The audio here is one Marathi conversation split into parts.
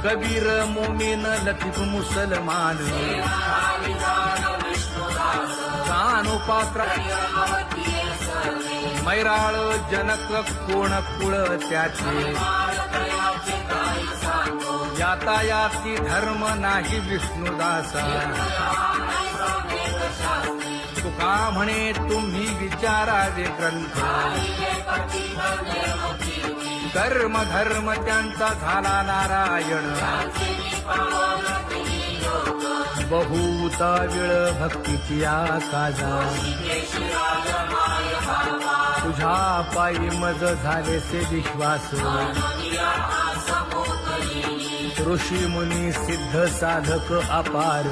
कबीर मोमीन लतीफ मुसलमान कानोपात्र मैराळ जनक कोण कुळ त्याचे यातायाती धर्म नाही विष्णुदासा तुका म्हणे तुम्ही विचारावे ग्रंथ कर्म धर्म त्यांचा झाला नारायण बहुता वेळ भक्तीची आकाजा तुझ्या पायी मज झालेसे विश्वास ऋषी मुनी सिद्ध साधक अपार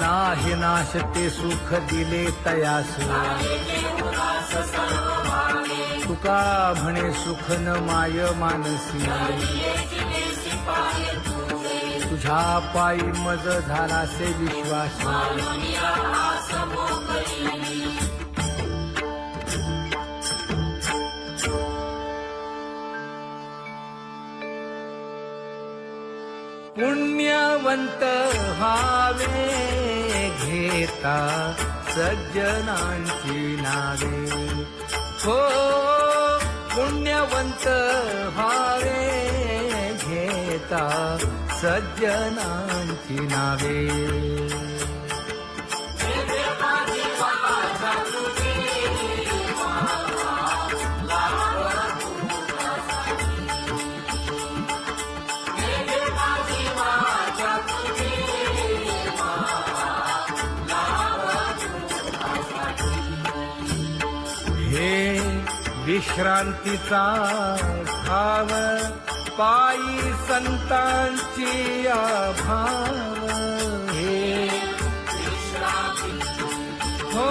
नाही नाश ते सुख दिले तयास तुका म्हणे सुख न माय मानसी तुझ्या पायी मज झालासे विश्वास पुण्यवंत व्हावे घेता सज्जनांची नावे हो पुण्यवंत व्हावे घेता सज्जनांची नावे हे विश्रांतीचा भाव पायी संतांची अभाव हे हो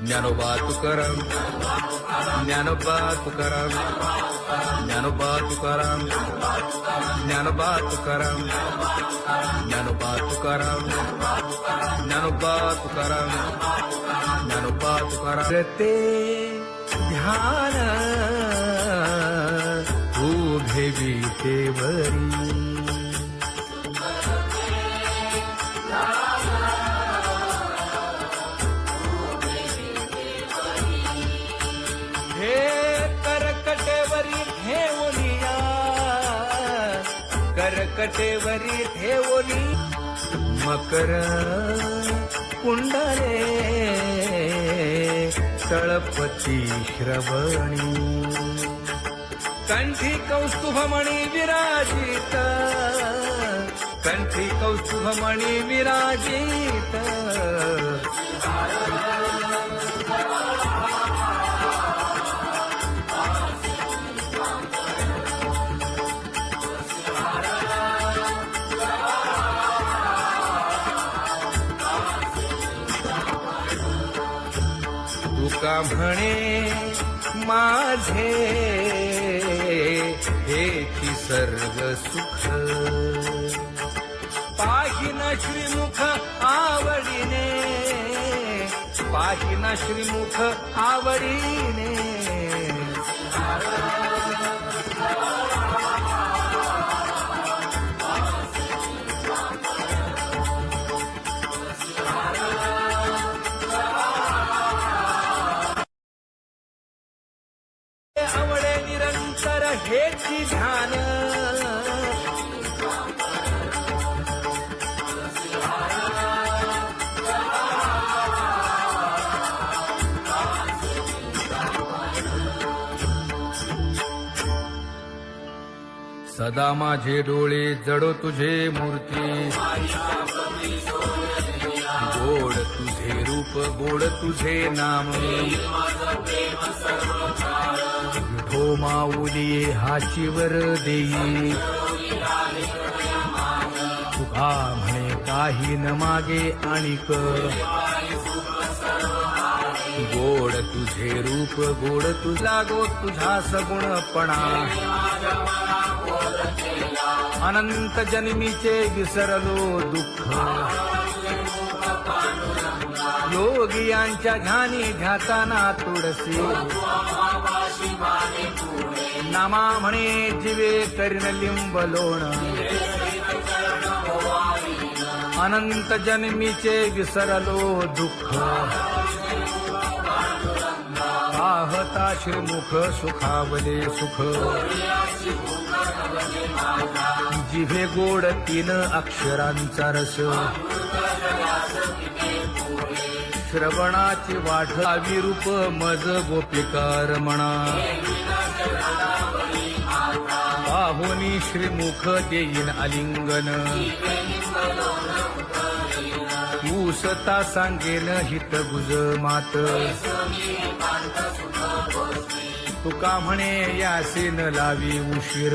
ज्ञानोबा तुकाराम ज्ञानोबा तुकाराम ज्ञानोबा तुकाराम ज्ञानोबा तुकाराम ज्ञानोबा तुकाराम ज्ञानोबा तुकाराम ज्ञानोबा तुकाराम ते ध्यान उभे विटेवरी करकटेवरी ठेवली मकर कुंडले तळपती श्रवणी कंठी कौस्तुभमणी विराजित कंठी कौस्तुभमणी विराजित तुका म्हणे माझे हेची सर्व सुख पाहिन श्रीमुख आवडीने पाहिन श्रीमुख आवडीने आवडे निरंतर हेची ध्यान सदा माझे डोळे जडो तुझे मूर्ती गोड तुझे रूप गोड तुझे नाम विठो माऊली हाचीवर देई तुका म्हणे काही न मागे आणिक गोड तुझे रूप गोड तुझा गो तुझा सगुणपणा अनंत जन्मीचे विसरलो दुःख योगियांच्या ध्यानी ध्याताना तुळसी नामा म्हणे जीवे करीन लिंब लोण अनंत जन्मीचे विसरलो दुःख पाहता श्रीमुख सुखावले सुख जिभे गोड 3 अक्षरांचा रस श्रवणाची वाढ विरूप मज गोपिकार म्हणा पाहुनी श्रीमुख देईन आलिंगन ऊसता सांगेन हित गुज मात तुका म्हणे यासीन लावी उशीर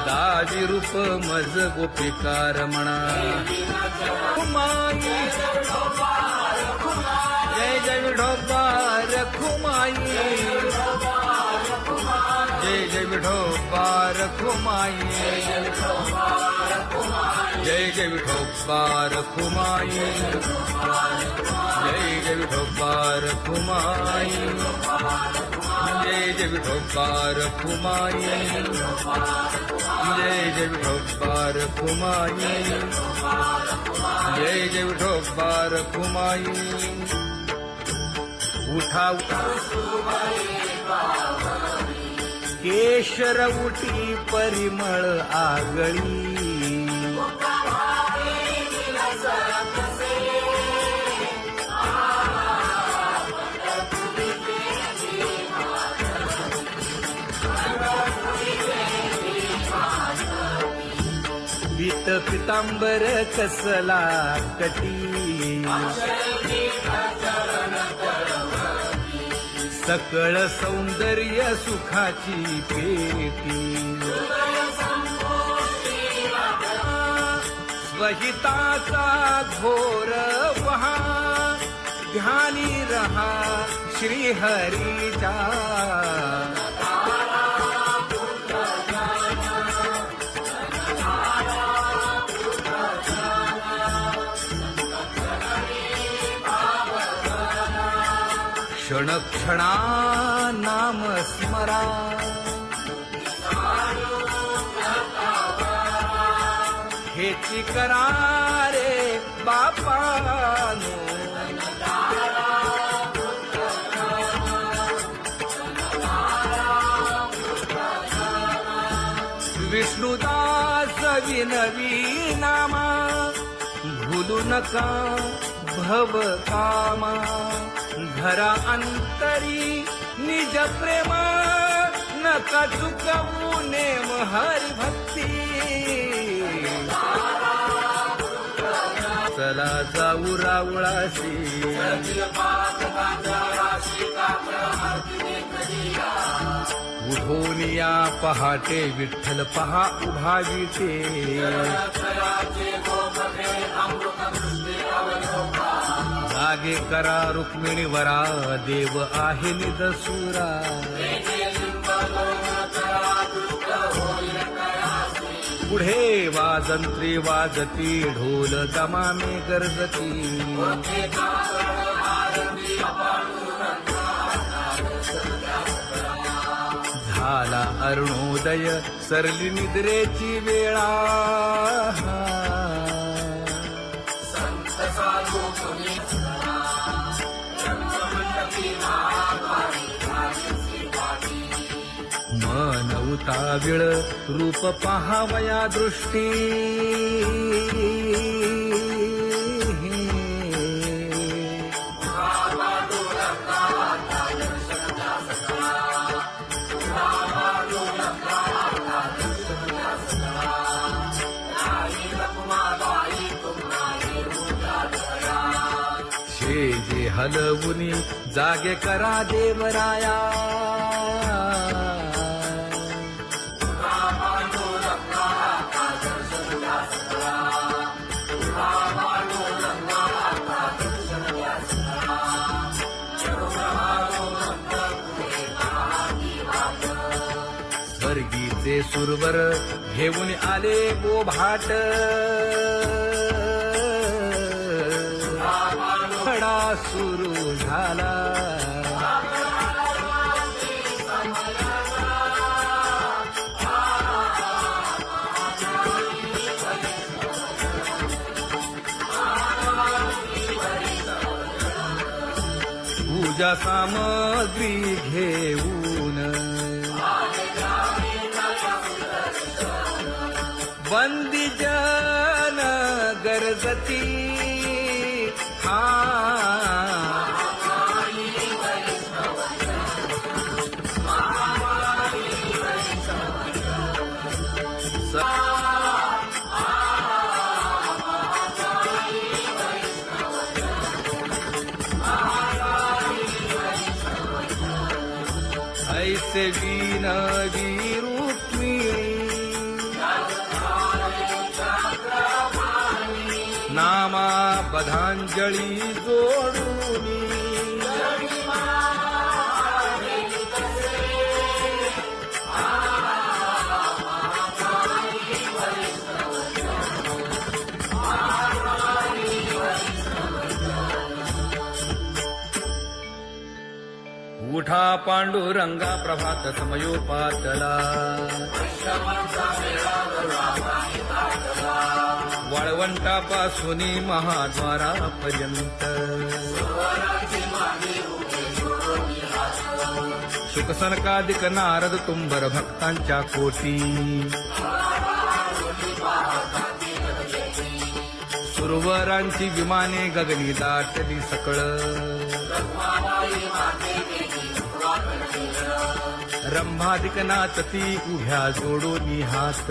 दावी रूप मज गोपिकार म्हणा खुमाई जय जय विठोबार खुमाई जय जय विठोबार खुमाई जय जय विठोबार खुमाई जय जय विठोबार खुमाई जय जय विठोबार खुमाई जय जय विठोबार खुमाई जय जय विठोबार खुमाई उठा केशर उठी परिमळ आगळी पीत पितांबर कसला कटी सकळ सौंदर्य सुखाची पेटी स्वहिताचा घोर वहा ध्यानी रहा श्रीहरीचा क्षण क्षणा नाम स्मरा हेची करा रे बापानो विष्णुदास विनवी नामा भूलू नका भव कामा धरा अंतरी निज प्रेमा नका चुकवू नेम हरी भक्ती चला जाऊ रावळाशी उठोनिया पहाटे विठ्ठल पहा उभा विटे जागे करा रुक्मिणी वरा देव आहे निदसुरा पुढे वाजंत्री वाजती ढोल दमामे गरजती झाला अरुणोदय सरली निद्रेची वेळा मन उताविळ रूप पहावया दृष्टी जे हलवुनी जागे करा देवराया स्वर्गी ते सुरवर घेऊन आले बोभाट खडा सुरू झाला पूजा सामग्री घेऊन बंदी जन गरजती ऐसे विनवी रुक्मिणी नामा बधांजळी जोडूनी उठा पांडुरंगा प्रभात समयोपातला वाळवंटापासून महाद्वारापर्यंत शुकसनकादिक नारद तुंबर भक्तांच्या कोटी सुरवरांची विमाने गगनी दाटली सकळ रंभादिक नाचती उभ्या जोडोनी हात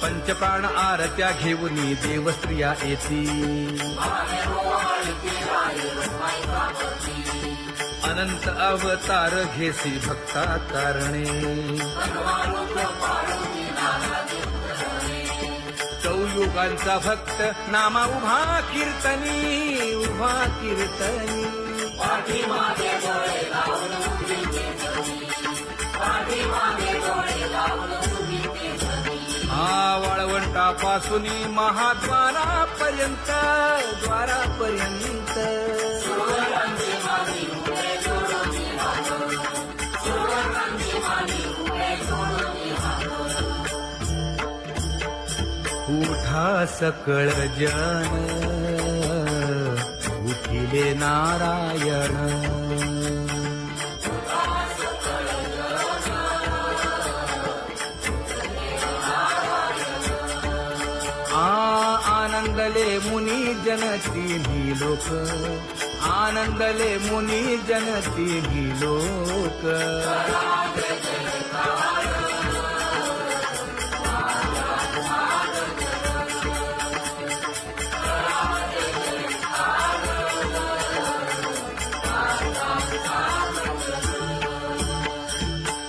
पंचप्राण आरत्या घेऊनी देवस्त्रिया येती अनंत अवतार घेसी भक्ता तारणे चौयुगांचा भक्त नामा उभा कीर्तनी उभा कीर्तनी पाठीमागे डोळे लावून उभी ते जगी पाठीमागे डोळे लावून उभी ते जगी वाळवंटापासून महाद्वारापर्यंत द्वारापर्यंत सुरवरांची मागे उभे जोडून हात सुरवरांची मागे उभे जोडून हात उठा सकळ जन उठिले नारायण आनंदले मुनी जन तिन्ही लोक आनंदले मुनी जन तिन्ही लोक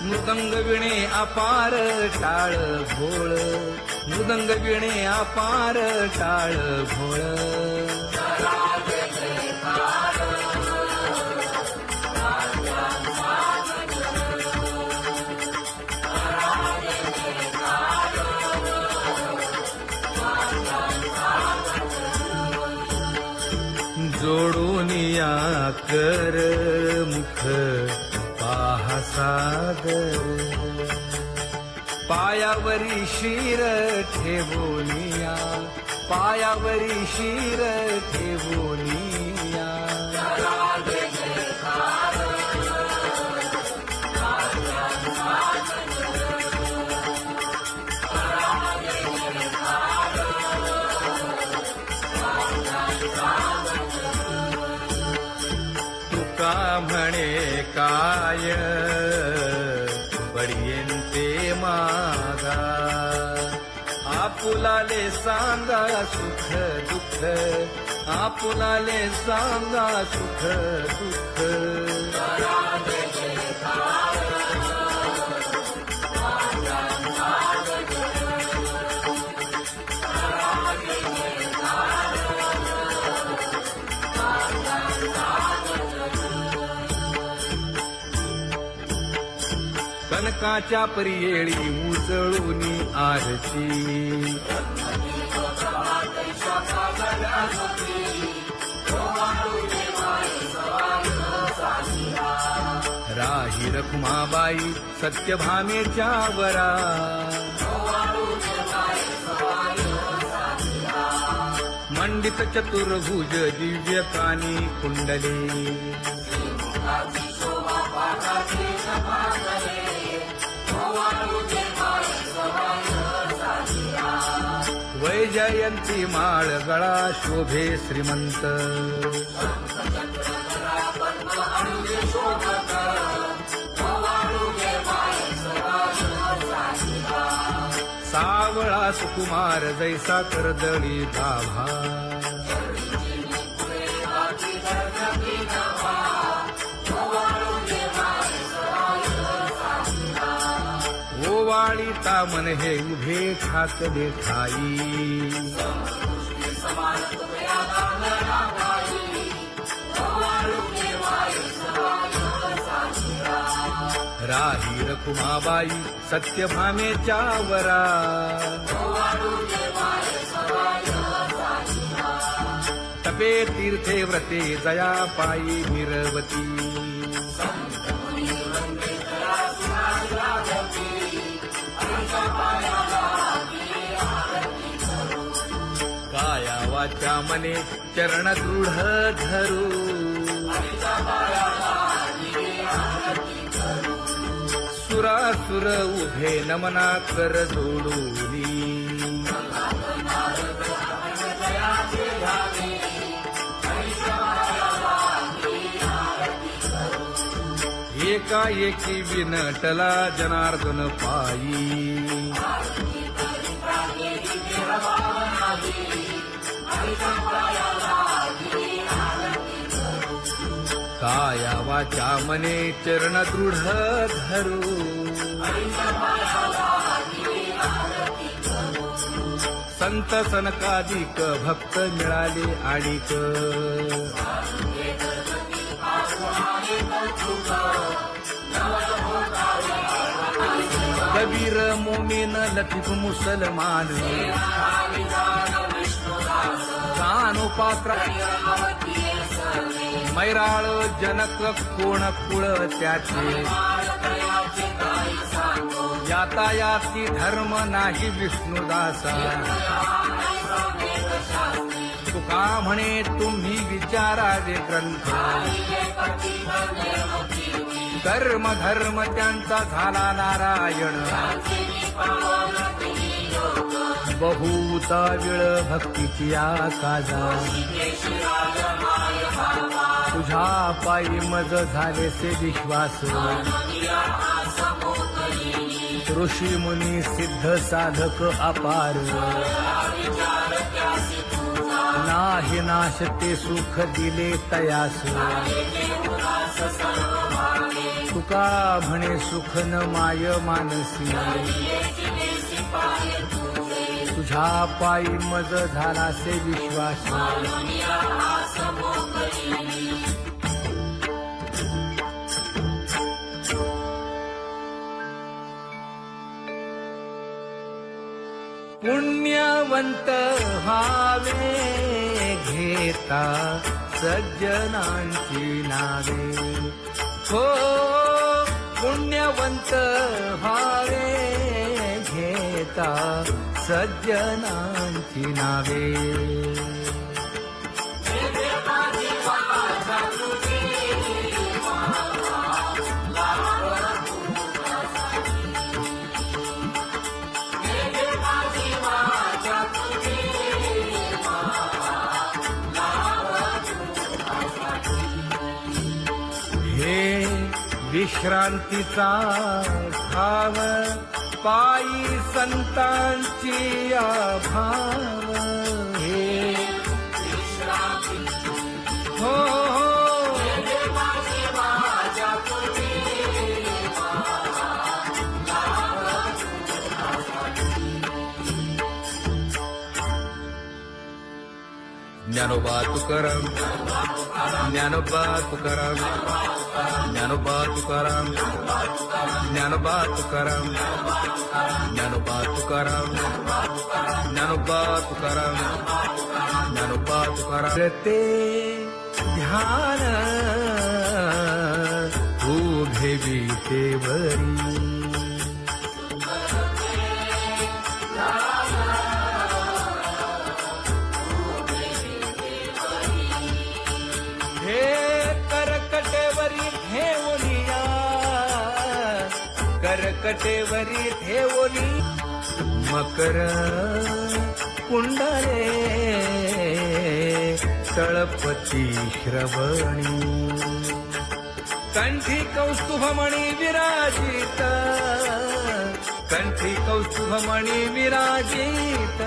मृदंग विणे अपार टाळ भोळ मृदंग विणे अपार टाळ भोळ जोडूनिया कर मुख पाहा सागर पायावरी शिर ठेवोनिया पायावरी शिर ठेवोनिया तुका म्हणे काय बडियेंते मागा आपुलाले सांगा सुख दुःख आपुलाले सांगा सुख दुःख सनकाच्या परियेळी उजळूनी आरती राही रखुमाबाई सत्यभामेच्या वरा मंडित चतुर्भुज दिव्य कानी कुंडले वैजयंती माळ गळा शोभे श्रीमंत सावळा सुकुमार जैसा कर्दळी गाभा ओवाळी तामन हे उभे ठाकले ठाई राही रखुमाबाई सत्यभामेच्या वरा तपे तीर्थे व्रते जया पायी मिरवती काया वाचा मने चरण दृढ धरू सुरासुर उभे नमना कर जोडूनी एकाएकी विनटला जनार्दन पायी काया वाचा मने चरण दृढ धरू संत सनकाधिक भक्त मिळाले आणिक कबीर मोमीन लतीफ मुसलमान कानोपात्रा मैराळ जनक कोण कुळ त्याचे यातायाती धर्म नाही विष्णुदासा तुका म्हणे तुम्ही विचारावे ग्रंथ कर्म धर्म त्यांचा झाला नारायण बहुता वेळ भक्तीची आकाजा तुझ्या पायी मज झाले से विश्वास ऋषी मुनी सिद्ध साधक अपार नाही नाश ते सुख दिले तयास तुका म्हणे सुख न माय मानसी तुझ्या पायी मज झाला से विश्वास पुण्यवंत व्हावे घेता सज्जनांची नावे हो पुण्यवंत व्हावे घेता सज्जनांची नावे विश्रांतीचा भाव पायी संतांची भाव हे हो ज्ञानोबा तुकाराम ज्ञानोबा तुकाराम ज्ञानोबा तुकाराम ज्ञानोबा तुकाराम ज्ञानोबा तुकाराम ज्ञानोबा तुकाराम ज्ञानोबा तुकाराम ते ध्यान उभे विटेवरी हे करकटेवरी ठेवलिया करकटेवरी ठेवली मकर कुंडले तळपती श्रवणी कंठी कौस्तुभमणी विराजित कंठी कौस्तुभमणी विराजित